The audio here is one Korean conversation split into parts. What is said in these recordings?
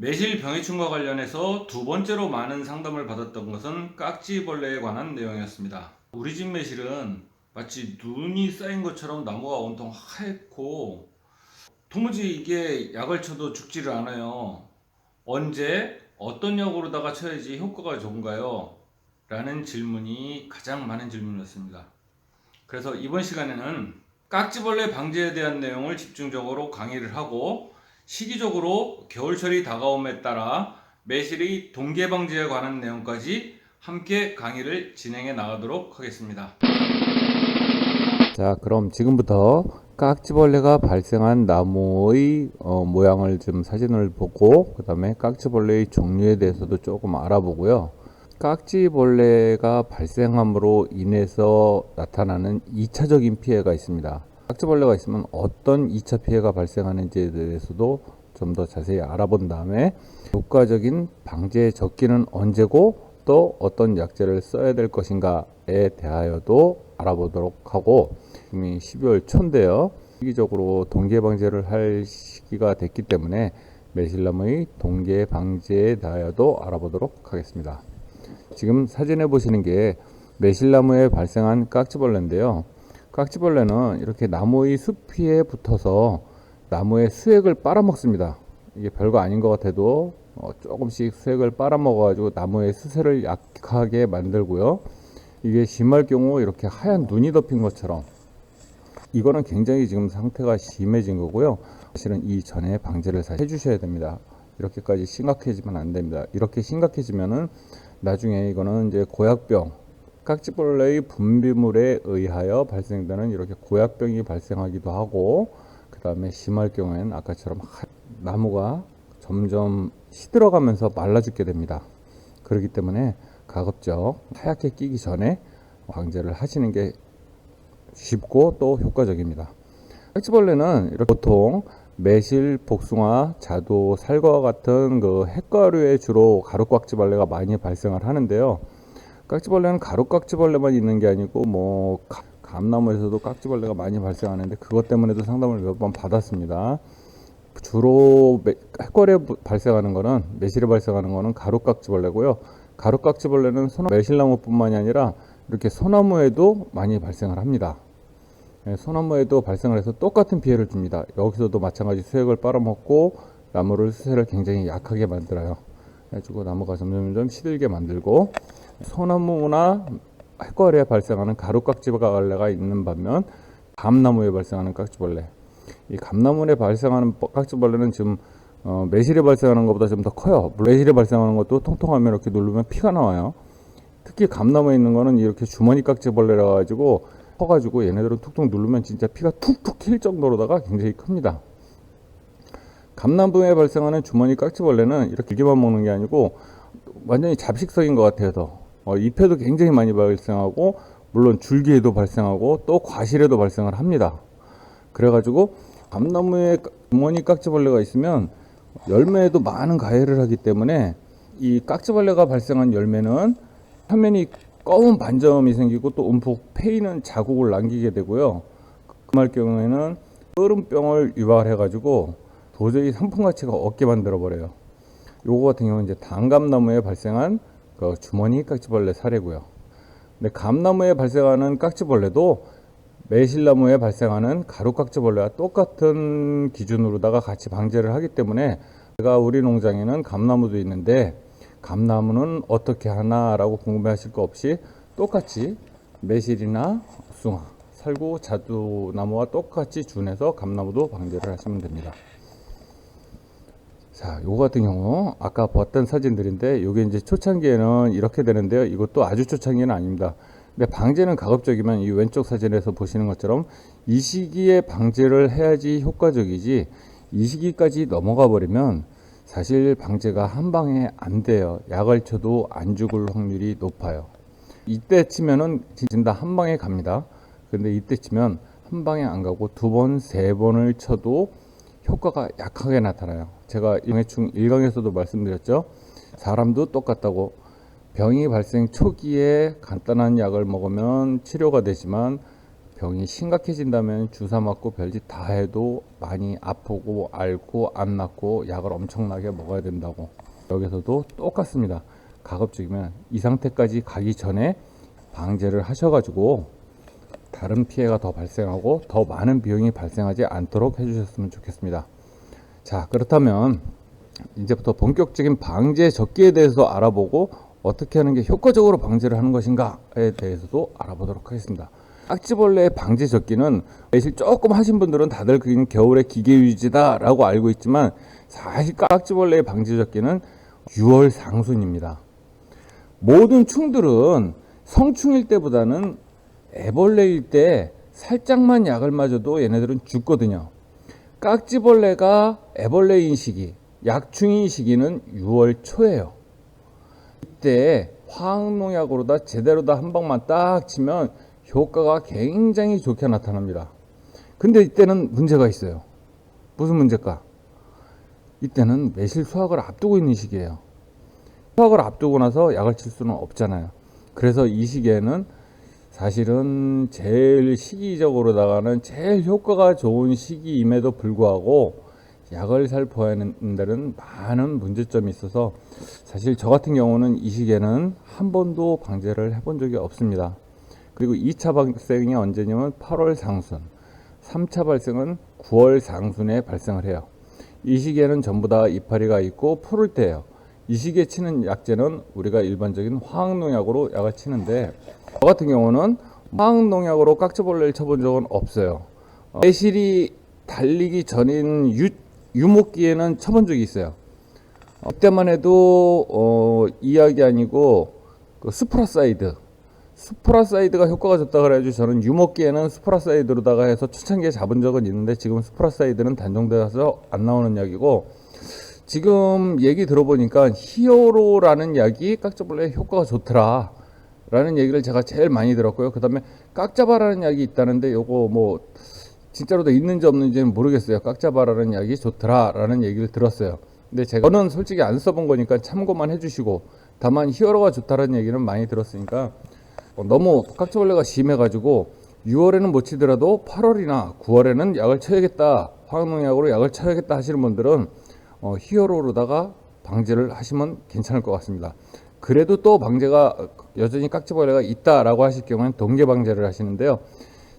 매실 병해충과 관련해서 두 번째로 많은 상담을 받았던 것은 깍지벌레에 관한 내용이었습니다. 우리 집 매실은 마치 눈이 쌓인 것처럼 나무가 온통 하얗고 도무지 이게 약을 쳐도 죽지를 않아요. 언제 어떤 약으로다가 쳐야지 효과가 좋은가요? 라는 질문이 가장 많은 질문이었습니다. 그래서 이번 시간에는 깍지벌레 방지에 대한 내용을 집중적으로 강의를 하고, 시기적으로 겨울철이 다가옴에 따라 매실의 동계 방지에 관한 내용까지 함께 강의를 진행해 나가도록 하겠습니다. 자, 그럼 지금부터 깍지벌레가 발생한 나무의 모양을 좀 사진을 보고, 그 다음에 깍지벌레의 종류에 대해서도 조금 알아보고요. 깍지벌레가 발생함으로 인해서 나타나는 2차적인 피해가 있습니다. 깍지벌레가 있으면 어떤 2차 피해가 발생하는지에 대해서도 좀 더 자세히 알아본 다음에 효과적인 방제 적기는 언제고 또 어떤 약제를 써야 될 것인가에 대하여도 알아보도록 하고, 이미 12월 초인데요. 시기적으로 동계 방제를 할 시기가 됐기 때문에 매실나무의 동계 방제에 대하여도 알아보도록 하겠습니다. 지금 사진에 보시는 게 매실나무에 발생한 깍지벌레인데요. 깍지벌레는 이렇게 나무의 숲위에 붙어서 나무의 수액을 빨아먹습니다. 이게 별거 아닌 것 같아도 조금씩 수액을 빨아먹어가지고 나무의 수세를 약하게 만들고요. 이게 심할 경우 이렇게 하얀 눈이 덮인 것처럼, 이거는 굉장히 지금 상태가 심해진 거고요. 사실은 이 전에 방제를 해주셔야 됩니다. 이렇게까지 심각해지면 안 됩니다. 이렇게 심각해지면은 나중에 이거는 이제 고약병, 깍지벌레의 분비물에 의하여 발생되는 이렇게 고약병이 발생하기도 하고, 그 다음에 심할 경우에는 아까처럼 나무가 점점 시들어가면서 말라 죽게 됩니다. 그렇기 때문에 가급적 하얗게 끼기 전에 방제를 하시는 게 쉽고 또 효과적입니다. 깍지벌레는 이렇게 보통 매실, 복숭아, 자두, 살과 같은 그 핵과류에 주로 가루깍지벌레가 많이 발생을 하는데요. 깍지벌레는 가루깍지벌레만 있는 게 아니고 뭐 감나무에서도 깍지벌레가 많이 발생하는데, 그것 때문에도 상담을 몇 번 받았습니다. 주로 핵과류에 발생하는 거는, 매실에 발생하는 거는 가루깍지벌레고요. 가루깍지벌레는 매실나무뿐만이 아니라 이렇게 소나무에도 많이 발생을 합니다. 소나무에도 발생을 해서 똑같은 피해를 줍니다. 여기서도 마찬가지 수액을 빨아먹고 나무를 수세를 굉장히 약하게 만들어요. 그래가지고 나무가 점점 시들게 만들고, 소나무나 핵과류에 발생하는 가루깍지벌레가 있는 반면 감나무에 발생하는 깍지벌레, 이 감나무에 발생하는 깍지벌레는 지금 매실에 발생하는 것보다 좀 더 커요. 매실에 발생하는 것도 통통하면 이렇게 누르면 피가 나와요. 특히 감나무에 있는 거는 이렇게 주머니 깍지벌레라 가지고 커가지고 얘네들은 툭툭 누르면 진짜 피가 툭툭 튈 정도로다가 굉장히 큽니다. 감나무에 발생하는 주머니 깍지벌레는 이렇게 길게만 먹는 게 아니고 완전히 잡식성인 것 같아서 잎에도 굉장히 많이 발생하고, 물론 줄기에도 발생하고 또 과실에도 발생을 합니다. 그래가지고 감나무에 주머니 깍지벌레가 있으면 열매에도 많은 가해를 하기 때문에, 이 깍지벌레가 발생한 열매는 표면이 검은 반점이 생기고 또 움푹 패이는 자국을 남기게 되고요. 그말 경우에는 끓음병을 유발해가지고 도저히 상품 가치가 없게 만들어 버려요. 요거 같은 경우는 이제 단감나무에 발생한 그 주머니 깍지벌레 사례고요. 근데 감나무에 발생하는 깍지벌레도 매실나무에 발생하는 가루깍지벌레와 똑같은 기준으로다가 같이 방제를 하기 때문에, 제가 우리 농장에는 감나무도 있는데 감나무는 어떻게 하나라고 궁금해하실 거 없이 똑같이 매실이나 복숭아, 살구, 자두나무와 똑같이 준해서 감나무도 방제를 하시면 됩니다. 자, 요거 같은 경우 아까 봤던 사진들인데, 요게 이제 초창기에는 이렇게 되는데요. 이것도 아주 초창기는 아닙니다. 근데 방제는 가급적이면 이 왼쪽 사진에서 보시는 것처럼 이 시기에 방제를 해야지 효과적이지, 이 시기까지 넘어가 버리면 사실 방제가 한 방에 안 돼요. 약을 쳐도 안 죽을 확률이 높아요. 이때 치면은 진짜 한 방에 갑니다. 근데 이때 치면 한 방에 안 가고 두 번, 세 번을 쳐도 효과가 약하게 나타나요. 제가 병해충 1강에서도 말씀드렸죠. 사람도 똑같다고, 병이 발생 초기에 간단한 약을 먹으면 치료가 되지만 병이 심각해진다면 주사 맞고 별짓 다 해도 많이 아프고 앓고 안 낫고 약을 엄청나게 먹어야 된다고. 여기서도 똑같습니다. 가급적이면 이 상태까지 가기 전에 방제를 하셔가지고 다른 피해가 더 발생하고 더 많은 비용이 발생하지 않도록 해주셨으면 좋겠습니다. 자, 그렇다면 이제부터 본격적인 방제 적기에 대해서 알아보고 어떻게 하는 게 효과적으로 방제를 하는 것인가에 대해서도 알아보도록 하겠습니다. 깍지벌레의 방제 적기는 매실 조금 하신 분들은 다들 그냥 겨울에 기계유지다 라고 알고 있지만, 사실 깍지벌레의 방제 적기는 6월 상순입니다. 모든 충들은 성충일 때보다는 애벌레일 때 살짝만 약을 맞아도 얘네들은 죽거든요. 깍지벌레가 애벌레인 시기, 약충인 시기는 6월 초예요. 이때 화학농약으로다 제대로 다 한 방만 딱 치면 효과가 굉장히 좋게 나타납니다. 근데 이때는 문제가 있어요. 무슨 문제일까? 이때는 매실 수확을 앞두고 있는 시기예요. 수확을 앞두고 나서 약을 칠 수는 없잖아요. 그래서 이 시기에는 사실은 제일 시기적으로다가는 제일 효과가 좋은 시기임에도 불구하고 약을 살포해야 하는 데는 많은 문제점이 있어서, 사실 저 같은 경우는 이 시기에는 한 번도 방제를 해본 적이 없습니다. 그리고 2차 발생이 언제냐면 8월 상순, 3차 발생은 9월 상순에 발생을 해요. 이 시기에는 전부 다 이파리가 있고 푸를 때예요. 이 시기에 치는 약제는 우리가 일반적인 화학농약으로 약을 치는데, 저 같은 경우는 화학농약으로 깍지벌레를 쳐본 적은 없어요. 매실이 달리기 전인 유목기에는 쳐본 적이 있어요. 그때만 해도 이약이 아니고 그 스프라사이드가 효과가 좋다 그래가지고 저는 유목기에는 스프라사이드로다가 해서 초창기에 잡은 적은 있는데, 지금 스프라사이드는 단종돼서 안 나오는 약이고, 지금 얘기 들어보니까 히어로라는 약이 깍지벌레에 효과가 좋더라 라는 얘기를 제가 제일 많이 들었고요. 그 다음에 깍자바라는 약이 있다는데, 요거 뭐 진짜로 도 있는지 없는지는 모르겠어요. 깍자바라는 약이 좋더라 라는 얘기를 들었어요. 근데 저는 솔직히 안 써본 거니까 참고만 해주시고, 다만 히어로가 좋다라는 얘기는 많이 들었으니까, 너무 깍지벌레가 심해가지고 6월에는 못 치더라도 8월이나 9월에는 약을 쳐야겠다, 화학농약으로 약을 쳐야겠다 하시는 분들은 히어로로다가 방제를 하시면 괜찮을 것 같습니다. 그래도 또 방제가 여전히 깍지벌레가 있다라고 하실 경우에는 동계 방제를 하시는데요.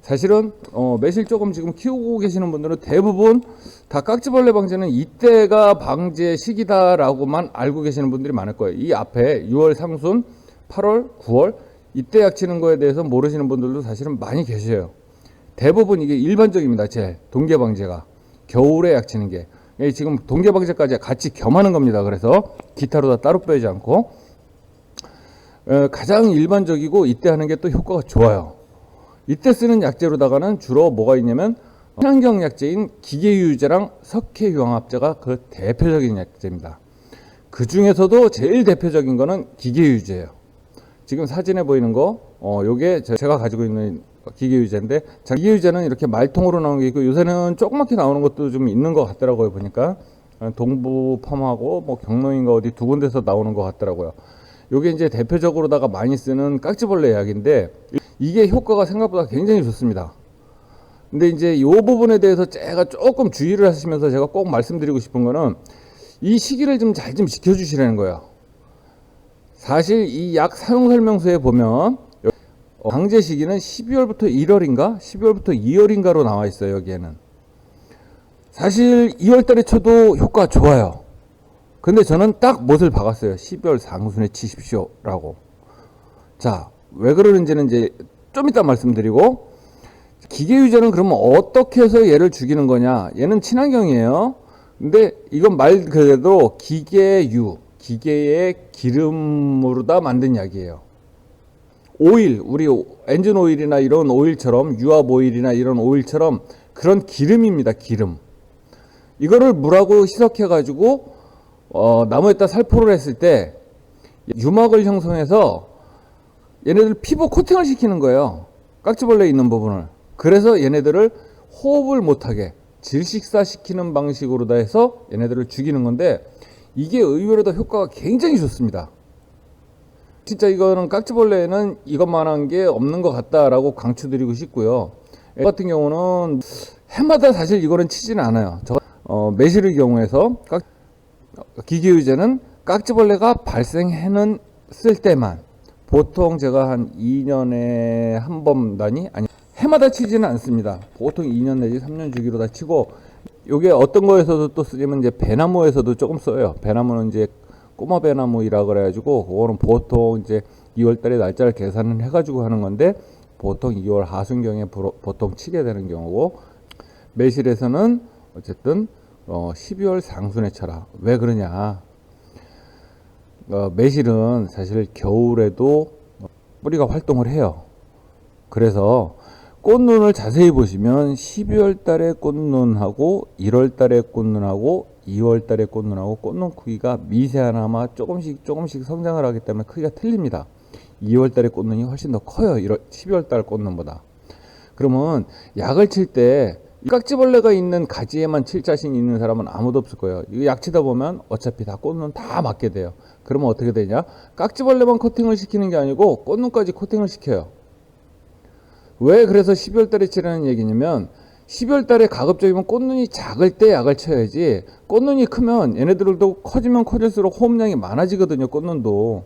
사실은 매실 조금 지금 키우고 계시는 분들은 대부분 다 깍지벌레 방제는 이때가 방제 시기다라고만 알고 계시는 분들이 많을 거예요. 이 앞에 6월 상순, 8월, 9월 이때 약 치는 거에 대해서 모르시는 분들도 사실은 많이 계셔요. 대부분 이게 일반적입니다. 제 동계 방제가 겨울에 약 치는 게 지금 동계 방제까지 같이 겸하는 겁니다. 그래서 기타로 다 따로 빼지 않고 가장 일반적이고 이때 하는 게 또 효과가 좋아요. 이때 쓰는 약제로다가는 주로 뭐가 있냐면 친환경 약제인 기계유제랑 석회유황합제가 그 대표적인 약제입니다. 그 중에서도 제일 대표적인 거는 기계유제예요. 지금 사진에 보이는 거 요게 제가 가지고 있는 기계유제인데, 기계유제는 이렇게 말통으로 나오는 게 있고, 요새는 조그맣게 나오는 것도 좀 있는 것 같더라고요. 보니까 동부펌하고 뭐 경로인가 어디 두 군데서 나오는 것 같더라고요. 요게 이제 대표적으로다가 많이 쓰는 깍지벌레 약인데, 이게 효과가 생각보다 굉장히 좋습니다. 근데 이제 이 부분에 대해서 제가 조금 주의를 하시면서 제가 꼭 말씀드리고 싶은 거는, 이 시기를 좀 잘 좀 지켜주시라는 거예요. 사실 이 약 사용 설명서에 보면 방제 시기는 12월부터 1월인가 12월부터 2월인가로 나와 있어요. 여기에는 사실 2월달에 쳐도 효과 좋아요. 근데 저는 딱 못을 박았어요. 12월 상순에 치십시오 라고. 자, 왜 그러는지는 이제 좀 이따 말씀드리고, 기계유제는 그러면 어떻게 해서 얘를 죽이는 거냐. 얘는 친환경이에요. 근데 이건 말 그대로 기계의 기름으로다 만든 약이에요. 오일, 우리 엔진 오일이나 이런 오일처럼, 유압 오일이나 이런 오일처럼 그런 기름입니다. 기름. 이거를 물하고 희석해 가지고 나무에다 살포를 했을 때 유막을 형성해서 얘네들 피부 코팅을 시키는 거예요. 깍지벌레 있는 부분을. 그래서 얘네들을 호흡을 못하게 질식사시키는 방식으로 다 해서 얘네들을 죽이는 건데, 이게 의외로도 효과가 굉장히 좋습니다. 진짜 이거는 깍지벌레에는 이것만한 게 없는 것 같다라고 강추드리고 싶고요. 같은 경우는 해마다 사실 이거는 치지는 않아요. 매실의 경우에서 기계유제는 깍지벌레가 발생해는 쓸 때만, 보통 제가 한 2년에 한 번 단위, 아니 해마다 치지는 않습니다. 보통 2년 내지 3년 주기로 다 치고, 요게 어떤 거에서도 또 쓰냐면 이제 배나무에서도 조금 써요. 배나무는 이제 꼬마 배나무이라 그래가지고 그거는 보통 이제 2월달에 날짜를 계산을 해가지고 하는 건데, 보통 2월 하순경에 보통 치게 되는 경우고, 매실에서는 어쨌든 12월 상순에 쳐라. 왜 그러냐? 매실은 사실 겨울에도 뿌리가 활동을 해요. 그래서 꽃눈을 자세히 보시면 12월 달에 꽃눈하고 1월 달에 꽃눈하고 2월 달에 꽃눈하고 꽃눈 크기가 미세하나마 조금씩 성장을 하기 때문에 크기가 틀립니다. 2월 달에 꽃눈이 훨씬 더 커요. 12월 달 꽃눈보다. 그러면 약을 칠 때 깍지벌레가 있는 가지에만 칠 자신이 있는 사람은 아무도 없을 거예요. 이거 약 치다 보면 어차피 다 꽃눈 다 맞게 돼요. 그러면 어떻게 되냐? 깍지벌레만 코팅을 시키는 게 아니고 꽃눈까지 코팅을 시켜요. 왜 그래서 12월 달에 치라는 얘기냐면, 12월 달에 가급적이면 꽃눈이 작을 때 약을 쳐야지, 꽃눈이 크면 얘네들도 커지면 커질수록 호흡량이 많아지거든요. 꽃눈도.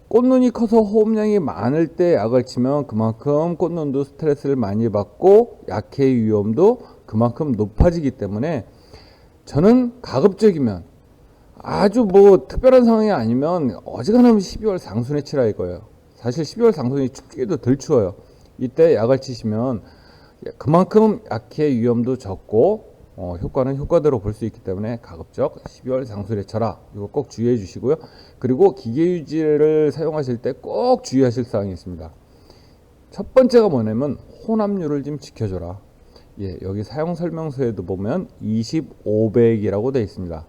꽃눈이 커서 호흡량이 많을 때 약을 치면 그만큼 꽃눈도 스트레스를 많이 받고 약해의 위험도 그만큼 높아지기 때문에, 저는 가급적이면 아주 뭐 특별한 상황이 아니면 어지간하면 12월 상순에 치라 이거예요. 사실 12월 상순이 춥기도 덜 추워요. 이때 약을 치시면 그만큼 약해의 위험도 적고 효과는 효과대로 볼 수 있기 때문에 가급적 12월 상순에 쳐라. 이거 꼭 주의해 주시고요. 그리고 기계유지를 사용하실 때 꼭 주의하실 사항이 있습니다. 첫 번째가 뭐냐면 혼합률을 좀 지켜줘라. 예, 여기 사용 설명서에도 보면 2500이라고 되어 있습니다.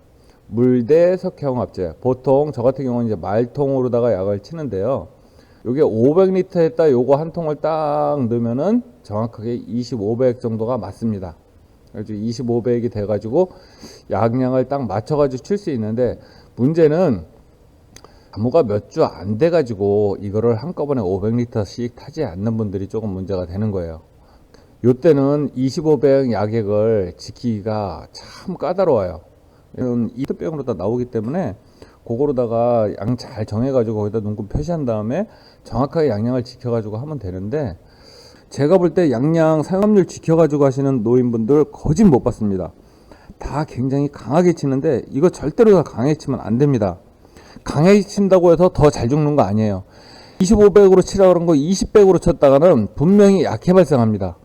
물대 석회화합제. 보통 저 같은 경우는 이제 말통으로다가 약을 치는데요. 요게 500리터 했다 요거 한 통을 딱 넣으면은 정확하게 2500 정도가 맞습니다. 그래서 2500이 돼가지고 약량을 딱 맞춰가지고 칠 수 있는데, 문제는 나무가 몇 주 안 돼가지고 이거를 한꺼번에 500리터씩 타지 않는 분들이 조금 문제가 되는 거예요. 요때는 25배 약액을 지키기가 참 까다로워요. 이런 2트병으로 다 나오기 때문에 그거로다가 양 잘 정해가지고 거기다 눈금 표시한 다음에 정확하게 양량을 지켜가지고 하면 되는데, 제가 볼 때 양량 사용률 지켜가지고 하시는 노인분들 거진 못 봤습니다. 다 굉장히 강하게 치는데 이거 절대로 다 강하게 치면 안 됩니다. 강하게 친다고 해서 더 잘 죽는 거 아니에요. 25백으로 치라 그런 거 20백으로 쳤다가는 분명히 약해 발생합니다.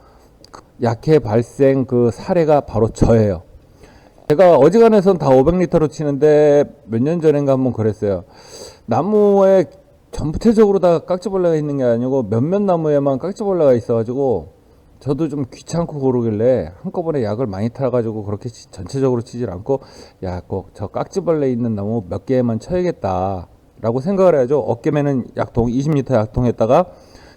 약해 발생 그 사례가 바로 저예요. 제가 어지간해선 다 500리터로 치는데 몇 년 전인가 한번 그랬어요. 나무에 전체적으로 다 깍지벌레가 있는 게 아니고 몇몇 나무에만 깍지벌레가 있어가지고 저도 좀 귀찮고 그러길래 한꺼번에 약을 많이 타가지고 그렇게 전체적으로 치질 않고, 야, 꼭 저 깍지벌레 있는 나무 몇 개만 쳐야겠다 라고 생각을 해야죠. 어깨매는 약통 20리터 약통에다가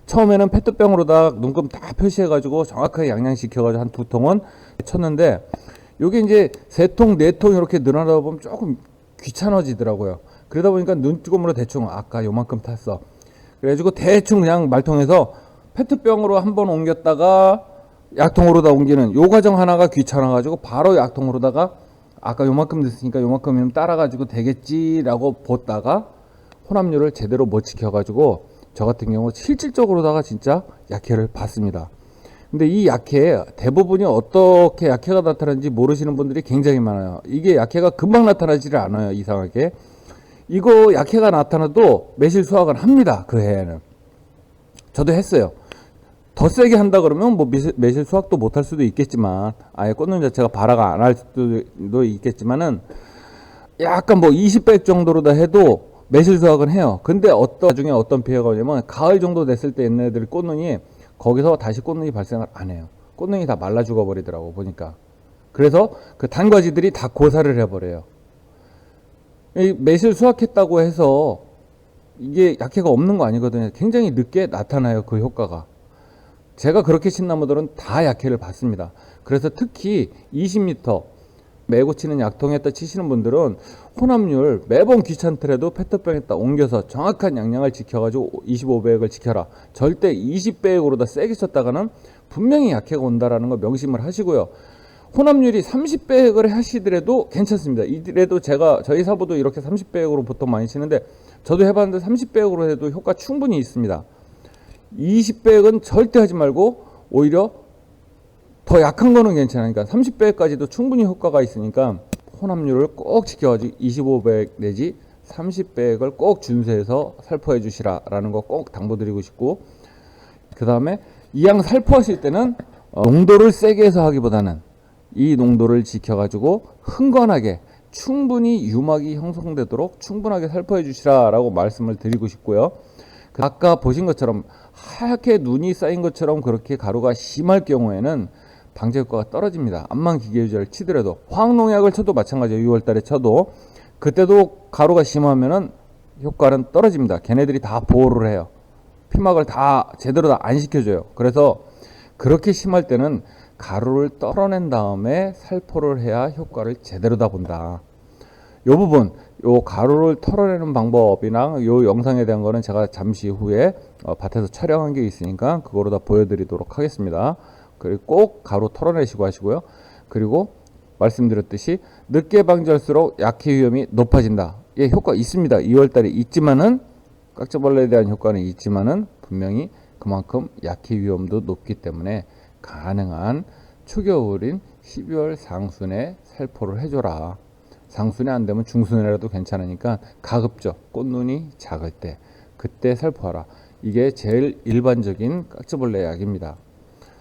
처음에는 페트병으로다 눈금 다 표시해가지고 정확하게 양량시켜가지고 한 2통은 쳤는데, 요게 이제 3통, 4통 이렇게 늘어나다 보면 조금 귀찮아지더라고요. 그러다 보니까 눈뜨금으로 대충 아까 요만큼 탔어. 그래가지고 대충 그냥 말통에서 페트병으로 한번 옮겼다가 약통으로다 옮기는 요 과정 하나가 귀찮아가지고 바로 약통으로다가 아까 요만큼 됐으니까 요만큼이면 따라가지고 되겠지라고 보다가 혼합률을 제대로 못 지켜가지고 저 같은 경우 실질적으로다가 진짜 약해를 봤습니다. 근데 이 약해 대부분이 어떻게 약해가 나타나는지 모르시는 분들이 굉장히 많아요. 이게 약해가 금방 나타나지를 않아요. 이상하게 이거 약해가 나타나도 매실 수확은 합니다. 그 해에는 저도 했어요. 더 세게 한다 그러면 뭐 매실 수확도 못할 수도 있겠지만, 아예 꽃눈 자체가 발화가 안 할 수도 있겠지만은 약간 뭐 20백 정도로 다 해도 매실 수확은 해요. 근데 나중에 어떤 피해가 오냐면 가을 정도 됐을 때 얘네들 꽃눈이 거기서 다시 꽃눈이 발생을 안 해요. 꽃눈이 다 말라 죽어 버리더라고 보니까. 그래서 그 단과지들이 다 고사를 해버려요. 이 매실 수확했다고 해서 이게 약해가 없는 거 아니거든요. 굉장히 늦게 나타나요, 그 효과가. 제가 그렇게 친 나무들은 다 약해를 받습니다. 그래서 특히 20m 메고 치는 약통에다 치시는 분들은 혼합률 매번 귀찮더라도 페트병에다 옮겨서 정확한 양량을 지켜가지고 25배액을 지켜라. 절대 20배액으로 다 세게 쳤다가는 분명히 약해가 온다라는 거 명심을 하시고요. 혼합률이 30배액을 하시더라도 괜찮습니다. 이래도 저희 사부도 이렇게 30배액으로 보통 많이 치는데 저도 해봤는데 30배액으로 해도 효과 충분히 있습니다. 20배액은 절대 하지 말고 오히려 더 약한 거는 괜찮으니까 30배까지도 충분히 효과가 있으니까 혼합률을 꼭 지켜가지고 25배액 내지 30배액을 꼭 준수해서 살포해 주시라 라는 거 꼭 당부드리고 싶고, 그 다음에 이왕 살포하실 때는 농도를 세게 해서 하기보다는 이 농도를 지켜가지고 흥건하게 충분히 유막이 형성되도록 충분하게 살포해 주시라 라고 말씀을 드리고 싶고요. 아까 보신 것처럼 하얗게 눈이 쌓인 것처럼 그렇게 가루가 심할 경우에는 방제 효과가 떨어집니다. 암만 기계유제를 치더라도 화학농약을 쳐도 마찬가지예요. 6월달에 쳐도 그때도 가루가 심하면은 효과는 떨어집니다. 걔네들이 다 보호를 해요. 피막을 다 제대로 다 안 시켜줘요. 그래서 그렇게 심할 때는 가루를 떨어낸 다음에 살포를 해야 효과를 제대로 다 본다. 요 부분, 요 가루를 털어내는 방법이랑 요 영상에 대한 거는 제가 잠시 후에 밭에서 촬영한 게 있으니까 그거로 다 보여드리도록 하겠습니다. 그리고 꼭 가루 털어내시고 하시고요. 그리고 말씀드렸듯이 늦게 방지할수록 약해 위험이 높아진다. 예, 효과 있습니다. 2월달에 있지만은 깍지벌레에 대한 효과는 있지만은 분명히 그만큼 약해 위험도 높기 때문에 가능한 초겨울인 12월 상순에 살포를 해줘라. 상순에 안 되면 중순에라도 괜찮으니까 가급적 꽃눈이 작을 때 그때 살포하라. 이게 제일 일반적인 깍지벌레 약입니다.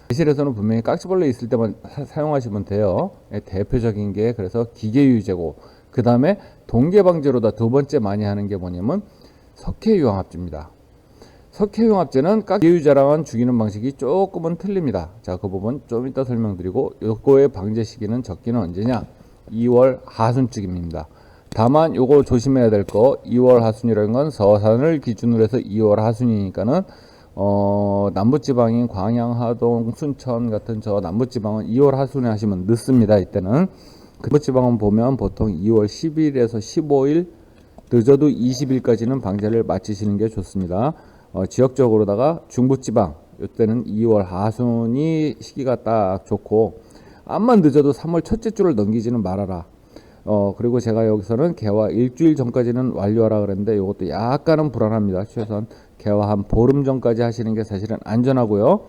매실에서는 분명히 깍지벌레 있을 때만 사용하시면 돼요. 대표적인 게 그래서 기계유제고, 그 다음에 동계방제로다 두 번째 많이 하는 게 뭐냐면 석회유황합제입니다. 석회유황합제는 깍지유제랑은 죽이는 방식이 조금은 틀립니다. 자, 그 부분 좀 이따 설명드리고, 요거의 방제 시기는 적기는 언제냐? 2월 하순쯤입니다. 다만 요거 조심해야 될 거, 2월 하순이라는 건 서산을 기준으로 해서 2월 하순이니까는 남부지방인 광양, 하동, 순천 같은 저 남부지방은 2월 하순에 하시면 늦습니다. 이때는 남부지방은 보면 보통 2월 10일에서 15일, 늦어도 20일까지는 방제를 마치시는 게 좋습니다. 지역적으로다가 중부지방 이때는 2월 하순이 시기가 딱 좋고, 암만 늦어도 3월 첫째 주를 넘기지는 말아라. 그리고 제가 여기서는 개화 일주일 전까지는 완료하라 그랬는데 이것도 약간은 불안합니다. 최소한 개화 한 보름 전까지 하시는 게 사실은 안전하고요.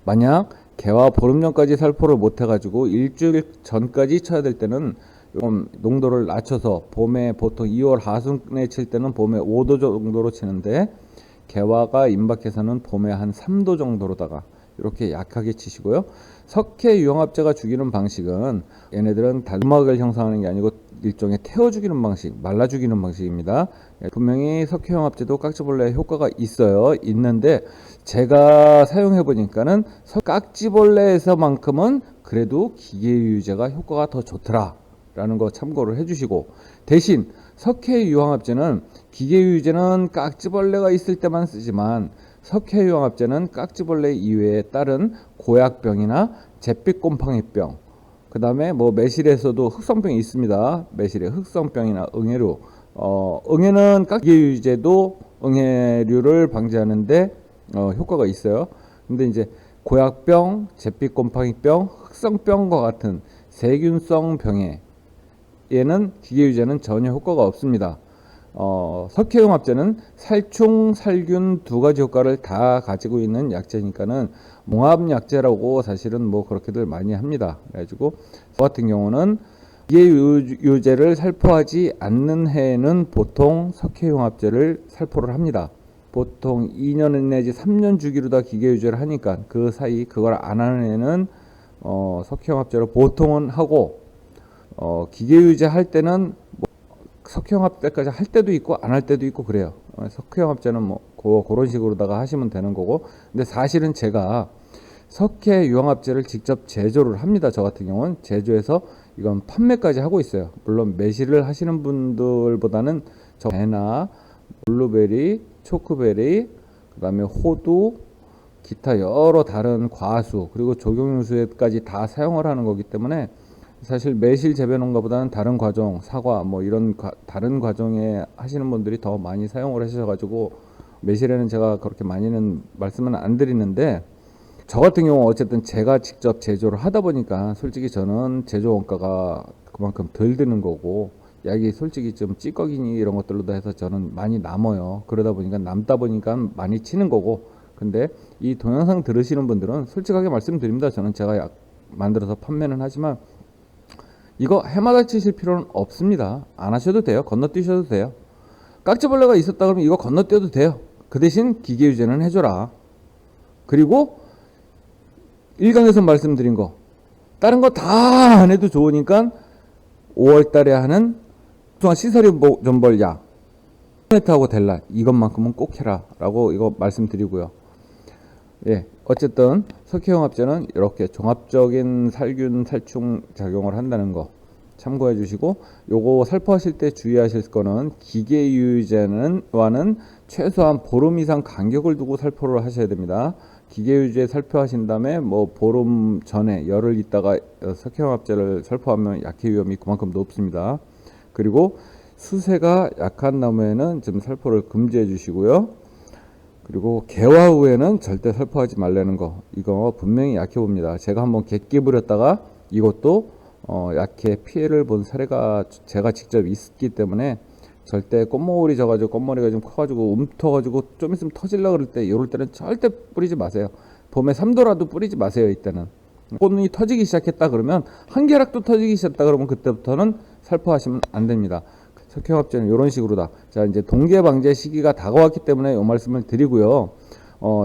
만약 개화 보름 전까지 살포를 못 해가지고 일주일 전까지 쳐야 될 때는 좀 농도를 낮춰서 봄에 보통 2월 하순에 칠 때는 봄에 5도 정도로 치는데 개화가 임박해서는 봄에 한 3도 정도로다가 이렇게 약하게 치시고요. 석회유황합제가 죽이는 방식은 얘네들은 단막을 형성하는 게 아니고 일종의 태워 죽이는 방식, 말라 죽이는 방식입니다. 분명히 석회유황합제도 깍지벌레에 효과가 있어요. 있는데 제가 사용해 보니까는 깍지벌레에서만큼은 그래도 기계유제가 효과가 더 좋더라 라는 거 참고를 해주시고, 대신 석회유황합제는 기계유제는 깍지벌레가 있을 때만 쓰지만 석회유황합제는 깍지벌레 이외에 다른 고약병이나 잿빛곰팡이병, 그 다음에 뭐 매실에서도 흑성병이 있습니다. 매실에 흑성병이나 응애류, 응애는 기계유제도 응애류를 방지하는데 효과가 있어요. 근데 이제 고약병, 잿빛곰팡이병, 흑성병과 같은 세균성 병에 얘는 기계유제는 전혀 효과가 없습니다. 석회용합제는 살충, 살균 두 가지 효과를 다 가지고 있는 약제니까는 몽합약제라고 사실은 뭐 그렇게들 많이 합니다. 그래가지고 저 같은 경우는 기계유제를 살포하지 않는 해에는 보통 석회용합제를 살포를 합니다. 보통 2년 내지 3년 주기로 다 기계유제를 하니까 그 사이 그걸 안 하는 해는 석회용합제를 보통은 하고, 기계유제 할 때는 뭐 석회용합제까지 할 때도 있고 안 할 때도 있고 그래요. 석회용합제는 뭐 그런 식으로다가 하시면 되는 거고, 근데 사실은 제가 석회유황합제를 직접 제조를 합니다. 저 같은 경우는 제조해서 이건 판매까지 하고 있어요. 물론 매실을 하시는 분들보다는 저 배나 블루베리, 초크베리, 그 다음에 호두, 기타 여러 다른 과수, 그리고 적용유수에까지 다 사용을 하는 거기 때문에 사실 매실 재배 농가보다는 다른 과정, 사과 뭐 이런 다른 과정에 하시는 분들이 더 많이 사용을 하셔가지고 매실에는 제가 그렇게 많이는 말씀은 안 드리는데, 저 같은 경우 어쨌든 제가 직접 제조를 하다 보니까 솔직히 저는 제조 원가가 그만큼 덜 드는 거고, 약이 솔직히 좀 찌꺼기니 이런 것들로도 해서 저는 많이 남아요. 그러다 보니까 남다 보니까 많이 치는 거고. 근데 이 동영상 들으시는 분들은 솔직하게 말씀드립니다. 저는 제가 약 만들어서 판매는 하지만 이거 해마다 치실 필요는 없습니다. 안 하셔도 돼요. 건너뛰셔도 돼요. 깍지벌레가 있었다 그러면 이거 건너뛰어도 돼요. 그 대신 기계 유제는 해줘라. 그리고 일강에서 말씀드린 거 다른 거 다 안 해도 좋으니까 5월 달에 하는 시설이 전벌 약 하고 델라 이것만큼은 꼭 해라 라고 이거 말씀드리고요. 예, 어쨌든 석회용합제는 이렇게 종합적인 살균 살충 작용을 한다는 거 참고해 주시고, 요거 살포하실 때 주의하실 거는 기계 유제와는 최소한 보름 이상 간격을 두고 살포를 하셔야 됩니다. 기계 유제 살포하신 다음에 뭐 보름 전에 열흘 있다가 석회용합제를 살포하면 약해 위험이 그만큼 높습니다. 그리고 수세가 약한 나무에는 좀 살포를 금지해 주시고요. 그리고 개화 후에는 절대 살포하지 말라는 거, 이거 분명히 약해 봅니다. 제가 한번 객기 부렸다가 이것도 약해 피해를 본 사례가 제가 직접 있었기 때문에 절대 꽃모울이 져가지고 꽃머리가 좀 커가지고 움터가지고 좀 있으면 터질라 그럴 때 이럴 때는 절대 뿌리지 마세요. 봄에 3도라도 뿌리지 마세요. 이때는 꽃이 터지기 시작했다 그러면 한 개락도 터지기 시작했다 그러면 그때부터는 살포하시면 안 됩니다. 석회용합제는 이런 식으로다. 자, 이제 동계 방제 시기가 다가왔기 때문에 이 말씀을 드리고요.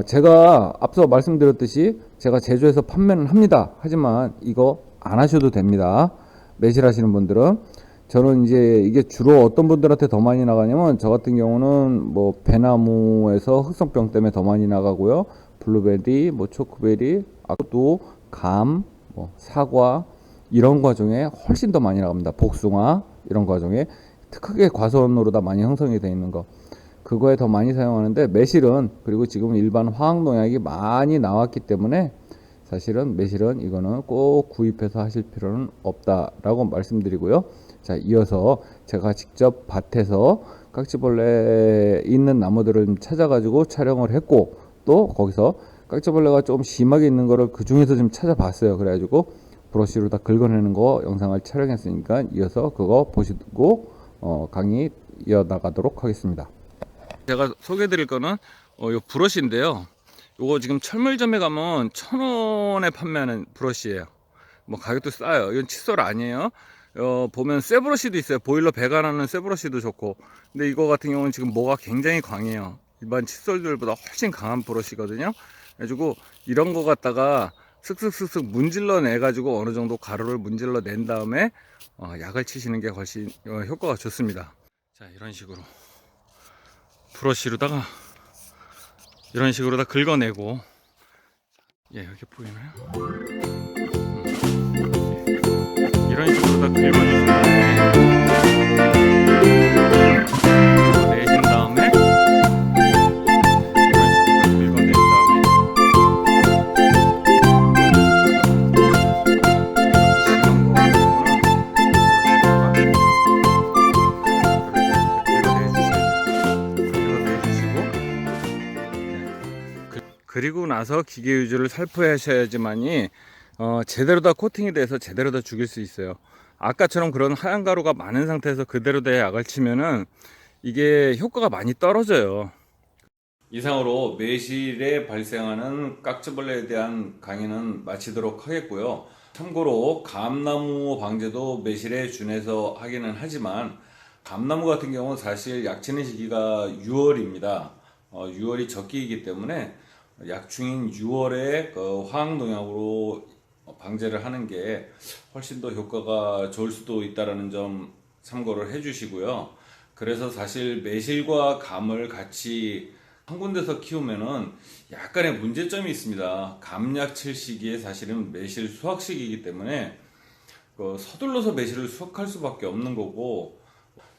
제가 앞서 말씀드렸듯이 제가 제조해서 판매는 합니다. 하지만 이거 안 하셔도 됩니다. 매실하시는 분들은. 저는 이제 이게 주로 어떤 분들한테 더 많이 나가냐면, 저 같은 경우는 뭐 배나무에서 흑성병 때문에 더 많이 나가고요. 블루베리, 뭐 초크베리, 또 감, 뭐 사과 이런 과정에 훨씬 더 많이 나갑니다. 복숭아 이런 과정에 크게 과수원으로 다 많이 형성이 되어 있는 거, 그거에 더 많이 사용하는데, 매실은 그리고 지금 일반 화학농약이 많이 나왔기 때문에 사실은 매실은 이거는 꼭 구입해서 하실 필요는 없다라고 말씀드리고요. 자, 이어서 제가 직접 밭에서 깍지벌레 있는 나무들을 찾아가지고 촬영을 했고, 또 거기서 깍지벌레가 좀 심하게 있는 거를 그 중에서 좀 찾아봤어요. 그래가지고 브러쉬로 다 긁어내는 거 영상을 촬영했으니까 이어서 그거 보시고 강의 이어나가도록 하겠습니다. 제가 소개해드릴 거는 요 브러쉬인데요. 요거 지금 철물점에 가면 1,000원에 판매하는 브러쉬예요. 뭐 가격도 싸요. 이건 칫솔 아니에요. 보면 쇠 브러쉬도 있어요. 보일러 배관하는 쇠 브러쉬도 좋고. 근데 이거 같은 경우는 지금 뭐가 굉장히 강해요. 일반 칫솔들보다 훨씬 강한 브러쉬거든요. 그래가지고 이런 거 갖다가 슥슥슥슥 문질러 내 가지고 어느 정도 가루를 문질러 낸 다음에 약을 치시는 게 훨씬 효과가 좋습니다. 자, 이런 식으로 브러쉬로다가 이런 식으로 다 긁어내고, 예, 이렇게 보이나요? 이런 식으로 다 긁어내신 다음에 이런 식으로 긁어낸 다음에 그리고 나서 기계 유지를 살포하셔야지만이 제대로 다 코팅이 돼서 제대로 다 죽일 수 있어요. 아까처럼 그런 하얀 가루가 많은 상태에서 그대로 돼 약을 치면은 이게 효과가 많이 떨어져요. 이상으로 매실에 발생하는 깍지벌레에 대한 강의는 마치도록 하겠고요. 참고로 감나무 방제도 매실에 준해서 하기는 하지만, 감나무 같은 경우는 사실 약치는 시기가 6월입니다. 6월이 적기이기 때문에 약충인 6월에 화학농약으로 방제를 하는 게 훨씬 더 효과가 좋을 수도 있다는 점 참고를 해주시고요. 그래서 사실 매실과 감을 같이 한 군데서 키우면은 약간의 문제점이 있습니다. 감약 칠 시기에 사실은 매실 수확 시기이기 때문에 서둘러서 매실을 수확할 수밖에 없는 거고,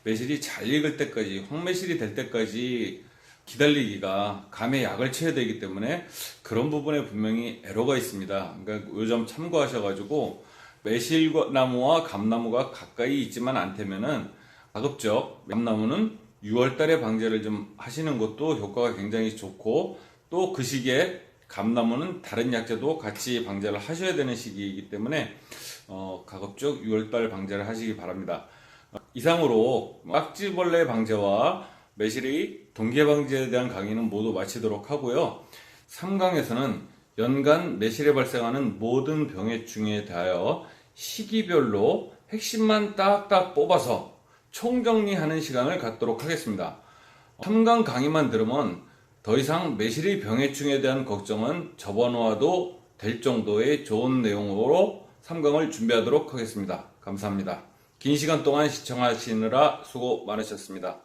매실이 잘 익을 때까지, 황매실이 될 때까지 기다리기가 감에 약을 쳐야 되기 때문에 그런 부분에 분명히 애로가 있습니다. 그러니까 요 점 참고하셔가지고 매실나무와 감나무가 가까이 있지만 않다면은 가급적 감나무는 6월 달에 방제를 좀 하시는 것도 효과가 굉장히 좋고, 또 그 시기에 감나무는 다른 약재도 같이 방제를 하셔야 되는 시기이기 때문에 가급적 6월달 방제를 하시기 바랍니다. 이상으로 깍지벌레 방제와 매실의 동계 방제에 대한 강의는 모두 마치도록 하고요. 3강에서는 연간 매실에 발생하는 모든 병해충에 대하여 시기별로 핵심만 딱딱 뽑아서 총정리하는 시간을 갖도록 하겠습니다. 3강 강의만 들으면 더 이상 매실의 병해충에 대한 걱정은 접어놓아도 될 정도의 좋은 내용으로 3강을 준비하도록 하겠습니다. 감사합니다. 긴 시간 동안 시청하시느라 수고 많으셨습니다.